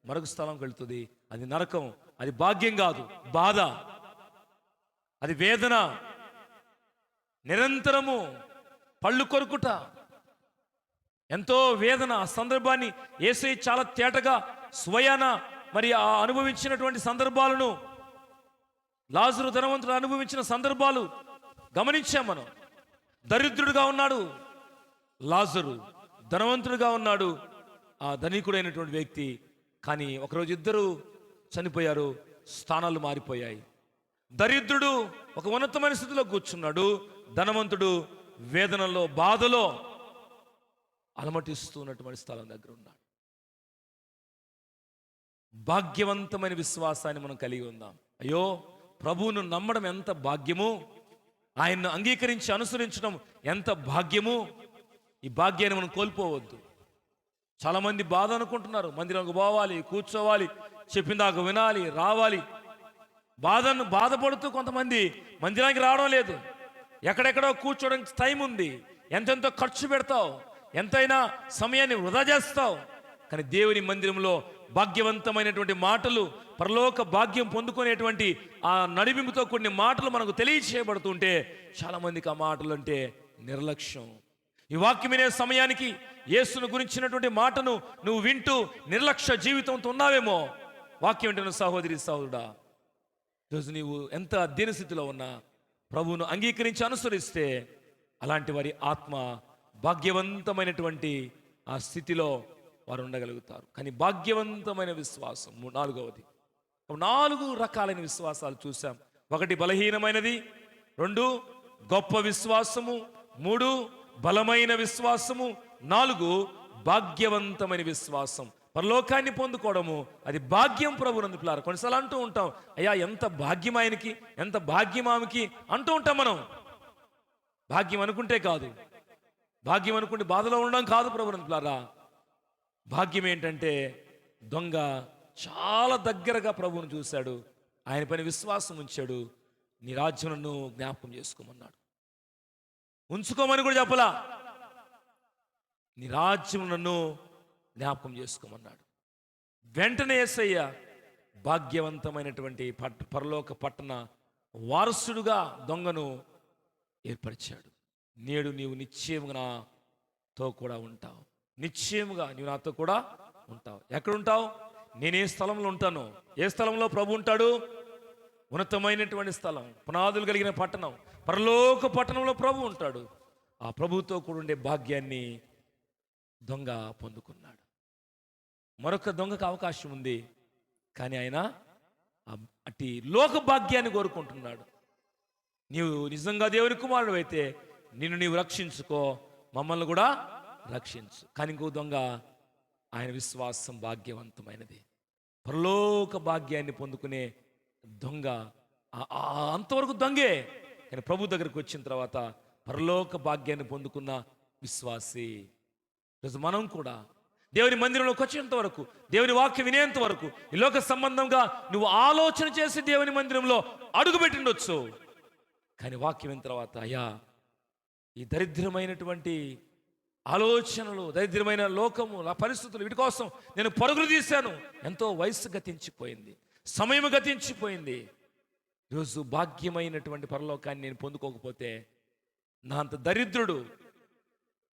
Speaker 1: మరొక స్థలంకి వెళుతుంది, అది నరకం. అది భాగ్యం కాదు, బాధ, అది వేదన, నిరంతరము పళ్ళు కొరుకుట, ఎంతో వేదన. ఆ సందర్భాన్ని యేసయ్య చాలా తేటగా స్వయాన మరి ఆ అనుభవించినటువంటి సందర్భాలను, లాజరు ధనవంతుడు అనుభవించిన సందర్భాలు గమనించాం మనం. దరిద్రుడుగా ఉన్నాడు లాజరు, ధనవంతుడుగా ఉన్నాడు ఆ ధనికుడైనటువంటి వ్యక్తి. కానీ ఒకరోజు ఇద్దరు చనిపోయారు, స్థానాలు మారిపోయాయి. దరిద్రుడు ఒక ఉన్నతమైన స్థితిలో కూర్చున్నాడు, ధనవంతుడు వేదనలో, బాధలో అలమటిస్తున్నటువంటి స్థలం దగ్గర ఉన్నాడు. భాగ్యవంతమైన విశ్వాసాన్ని మనం కలిగి ఉందాం. అయ్యో, ప్రభువును నమ్మడం ఎంత భాగ్యము, ఆయన్ను అంగీకరించి అనుసరించడం ఎంత భాగ్యము. ఈ భాగ్యాన్ని మనం కోల్పోవద్దు. చాలామంది బాధ అనుకుంటున్నారు, మందిరంకు పోవాలి, కూర్చోవాలి, చెప్పిందాక వినాలి, రావాలి. బాధపడుతూ కొంతమంది మందిరానికి రావడం లేదు. ఎక్కడెక్కడో కూర్చోవడానికి టైం ఉంది, ఎంతెంతో ఖర్చు పెడతావు, ఎంతైనా సమయాన్ని వృధా చేస్తావు. కానీ దేవుని మందిరంలో భాగ్యవంతమైనటువంటి మాటలు, పరలోక భాగ్యం పొందుకునేటువంటి ఆ నడిపింపుతో కొన్ని మాటలు మనకు తెలియచేయబడుతుంటే చాలామందికి ఆ మాటలు అంటే నిర్లక్ష్యం. ఈ వాక్యం వినే సమయానికి యేసును గురించినటువంటి మాటను నువ్వు వింటూ నిర్లక్ష్య జీవితంతో ఉన్నావేమో. వాక్యం వింటున్న సహోదరి సహోదరుడా, ఈరోజు నీవు ఎంత అధ్యయన స్థితిలో ఉన్నా ప్రభువును అంగీకరించి అనుసరిస్తే అలాంటి వారి ఆత్మ భాగ్యవంతమైనటువంటి ఆ స్థితిలో వారు ఉండగలుగుతారు. కానీ భాగ్యవంతమైన విశ్వాసం నాలుగవది. 4 రకాలైన విశ్వాసాలు చూసాం. 1 బలహీనమైనది, 2 గొప్ప విశ్వాసము, 3 బలమైన విశ్వాసము, 4 భాగ్యవంతమైన విశ్వాసం. పరలోకాన్ని పొందుకోవడము అది భాగ్యం. ప్రభునందు పిల్లారా, కొన్నిసార్లు అంటూ ఉంటాం, అయ్యా ఎంత భాగ్యం ఆయనకి, ఎంత భాగ్యం ఆమెకి అంటూ ఉంటాం మనం. భాగ్యం అనుకుంటే కాదు, భాగ్యం అనుకుంటే బాధలో ఉండడం కాదు. ప్రభునందు పిల్లారా, భాగ్యం ఏంటంటే దొంగ చాలా దగ్గరగా ప్రభువును చూశాడు, ఆయన పైన విశ్వాసం ఉంచాడు. నీ రాజ్యం నన్ను జ్ఞాపకం చేసుకోమన్నాడు, ఉంచుకోమని కూడా చెప్పలా, నీ రాజ్యం నన్ను జ్ఞాపకం చేసుకోమన్నాడు. వెంటనే యేసయ్య భాగ్యవంతమైనటువంటి పరలోక పట్టణ వారసుడుగా దొంగను ఏర్పరిచాడు. నేడు నీవు నిశ్చయముగా నాతో కూడా ఉంటావు, నిశ్చయముగా నీవు నాతో కూడా ఉంటావు. ఎక్కడుంటావు? నేను ఏ స్థలంలో ఉంటాను. ఏ స్థలంలో ప్రభు ఉంటాడు? ఉన్నతమైనటువంటి స్థలం, పునాదులు కలిగిన పట్టణం, పరలోక పట్టణంలో ప్రభు ఉంటాడు. ఆ ప్రభుతో కూడా ఉండే భాగ్యాన్ని దొంగ పొందుకున్నాడు. మరొక దొంగకు అవకాశం ఉంది, కానీ ఆయన అట్టి లోక భాగ్యాన్ని కోరుకుంటున్నాడు. నీవు నిజంగా దేవుని కుమారుడు అయితే నిన్ను నీవు రక్షించుకో, మమ్మల్ని కూడా రక్షించు. కానీ ఇంకో దొంగ, ఆయన విశ్వాసం భాగ్యవంతమైనది, పరలోక భాగ్యాన్ని పొందుకునే దొంగ. అంతవరకు దొంగే, కానీ ప్రభు దగ్గరకు వచ్చిన తర్వాత పరలోక భాగ్యాన్ని పొందుకున్న విశ్వాసి. ఈరోజు మనం కూడా దేవుని మందిరంలోకి వచ్చేంత వరకు, దేవుని వాక్యం వినేంత వరకు ఈ లోక సంబంధంగా నువ్వు ఆలోచన చేసి దేవుని మందిరంలో అడుగుపెట్టిండొచ్చు. కానీ వాక్యం విన్న తర్వాత, అయ్యా ఈ దరిద్రమైనటువంటి ఆలోచనలు, దరిద్రమైన లోకము, నా పరిస్థితులు, వీటి కోసం నేను పరుగులు తీశాను. ఎంతో వయస్సు గతించిపోయింది, సమయం గతించిపోయింది. ఈరోజు భాగ్యమైనటువంటి పరలోకాన్ని నేను పొందుకోకపోతే నా అంత దరిద్రుడు,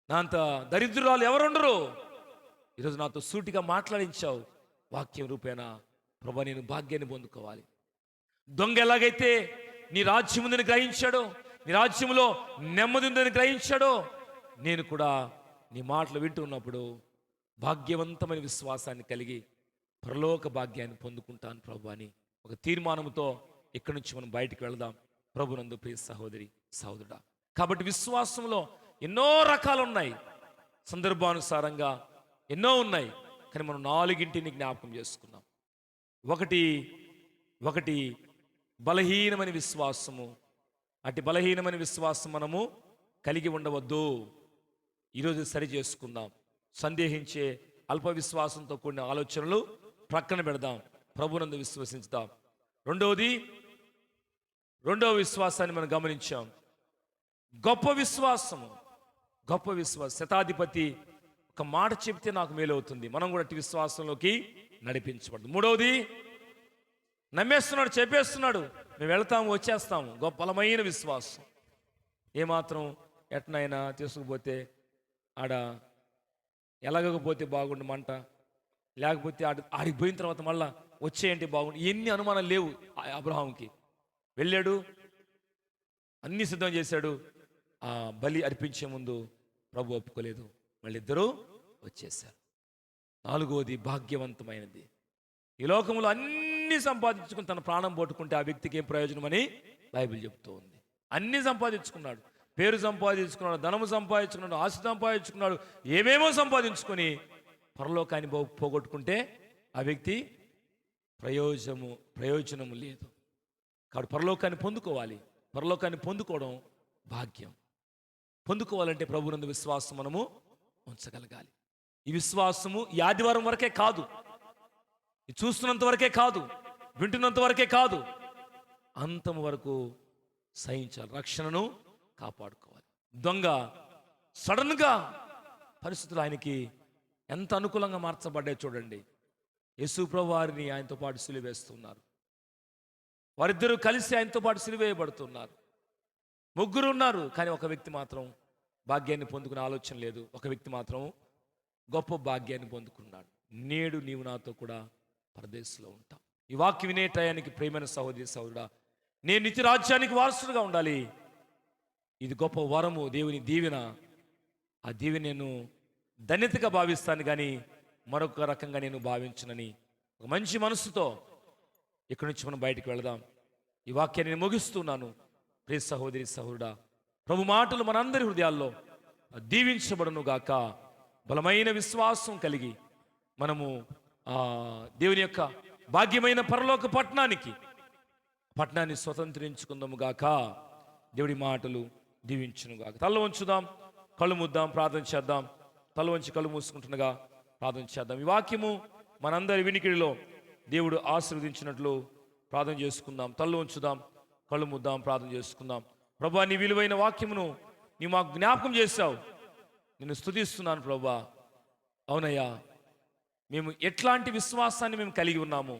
Speaker 1: నా అంత దరిద్రురాలు ఎవరుండరు. ఈరోజు నాతో సూటిగా మాట్లాడించావు వాక్యం రూపేణ. ప్రభా, నేను భాగ్యాన్ని పొందుకోవాలి. దొంగ ఎలాగైతే నీ రాజ్యం ఉందని గ్రహించాడో, నీ రాజ్యంలో నెమ్మది ఉందని గ్రహించాడో, నేను కూడా నీ మాటలు వింటున్నప్పుడు భాగ్యవంతమైన విశ్వాసాన్ని కలిగి పరలోక భాగ్యాన్ని పొందుకుంటాను ప్రభు అని ఒక తీర్మానంతో ఇక్కడి నుంచి మనం బయటికి వెళదాం. ప్రభునందు ప్రియ సహోదరి సహోదరుడా, కాబట్టి విశ్వాసంలో ఎన్నో రకాలు ఉన్నాయి, సందర్భానుసారంగా ఎన్నో ఉన్నాయి. కానీ మనం 4 జ్ఞాపకం చేసుకున్నాం. ఒకటి బలహీనమైన విశ్వాసము. అటు బలహీనమైన విశ్వాసం మనము కలిగి ఉండవద్దు. ఈరోజు సరి చేసుకుందాం. సందేహించే అల్ప విశ్వాసంతో కూడిన ఆలోచనలు ప్రక్కన పెడదాం, ప్రభునందు విశ్వసించుదాం. రెండవ విశ్వాసాన్ని మనం గమనించాం, గొప్ప విశ్వాసము. గొప్ప విశ్వాసం, శతాధిపతి ఒక మాట చెప్తే నాకు మేలు అవుతుంది, మనం కూడా అట్టి విశ్వాసంలోకి నడిపించబడదు. నమ్మేస్తున్నాడు, చెప్పేస్తున్నాడు, మేము వెళ్తాము వచ్చేస్తాము. గొప్ప బలమైన విశ్వాసం. ఏమాత్రం ఎట్నైనా తీసుకుపోతే ఆడ ఎలాగకపోతే బాగుండు మంట, లేకపోతే ఆడికి పోయిన తర్వాత మళ్ళా వచ్చేయంటే బాగుండు, ఎన్ని అనుమానాలు లేవు అబ్రహాంకి. వెళ్ళాడు, అన్ని సిద్ధం చేశాడు. ఆ బలి అర్పించే ముందు ప్రభు ఒప్పుకోలేదు, మళ్ళీ ఇద్దరూ వచ్చేసారు. నాలుగోది భాగ్యవంతమైనది. ఈ లోకంలో అన్ని సంపాదించుకుని తన ప్రాణం పోట్టుకుంటే ఆ వ్యక్తికి ఏం ప్రయోజనం అని బైబిల్ చెప్తూ ఉంది. అన్ని సంపాదించుకున్నాడు, పేరు సంపాదించుకున్నాడు, ధనము సంపాదించుకున్నాడు, ఆస్తి సంపాదించుకున్నాడు, ఏమేమో సంపాదించుకొని పరలోకాన్ని పోగొట్టుకుంటే ఆ వ్యక్తి ప్రయోజనము లేదు. కాబట్టి పరలోకాన్ని పొందుకోవాలి. పరలోకాన్ని పొందుకోవడం భాగ్యం. పొందుకోవాలంటే ప్రభువునందు విశ్వాసం మనము ఉంచగలగాలి. ఈ విశ్వాసము ఈ ఆదివారం వరకే కాదు, ఇది చూస్తున్నంత వరకే కాదు, వింటున్నంత వరకే కాదు, అంతం వరకు సహించాలి, రక్షణను కాపాడుకోవాలి. దొంగ సడన్గా పరిస్థితులు ఆయనకి ఎంత అనుకూలంగా మార్చబడ్డాయి చూడండి. యేసుప్రభు వారిని ఆయనతో పాటు సిలువేస్తున్నారు. వారిద్దరూ కలిసి ఆయనతో పాటు సిలువేయబడుతున్నారు. ముగ్గురు ఉన్నారు, కానీ ఒక వ్యక్తి మాత్రం భాగ్యాన్ని పొందుకునే ఆలోచన లేదు. ఒక వ్యక్తి మాత్రం గొప్ప భాగ్యాన్ని పొందుకున్నాడు. నేడు నీవు నాతో కూడా పరదేశంలో ఉంటావు. ఈ వాక్యం వినే టయానికి ప్రియమైన సహోదరి సహోదరుడా, నేను నిత్య రాజ్యానికి వారసుడుగా ఉండాలి. ఇది గొప్ప వరము, దేవుని దీవెన. ఆ దీవెన నేను ధన్యతగా భావిస్తాను, కానీ మరొక రకంగా నేను భావించనని ఒక మంచి మనసుతో ఇక్కడి నుంచి మనం బయటికి వెళదాం. ఈ వాక్యాన్ని నేను ముగిస్తున్నాను. ప్రియ సహోదరి సహోదరుడా, ప్రభు మాటలు మనందరి హృదయాల్లో దీవించబడును గాక. బలమైన విశ్వాసం కలిగి మనము దేవుని యొక్క భాగ్యమైన పరలోక పట్టణాన్ని స్వతంత్రించుకుందాము గాక. దేవుడి మాటలు దీవించును గాక. తల వంచుదాం, కళ్ళు ముద్దాం, ప్రార్థన చేద్దాం. తల వంచి కళ్ళు మూసుకుంటుండగా ప్రార్థన చేద్దాం. ఈ వాక్యము మనందరి వినికిడిలో దేవుడు ఆశీర్వదించినట్లు ప్రార్థన చేసుకుందాం. తల వంచుదాం, కళ్ళు ముద్దాం, ప్రార్థన చేసుకుందాం. ప్రభా, నీ విలువైన వాక్యమును నీ మాకు జ్ఞాపకం చేశావు, నిన్ను స్తుతిస్తున్నాను ప్రభా. అవునయ్యా, మేము ఎట్లాంటి విశ్వాసాన్ని మేము కలిగి ఉన్నాము,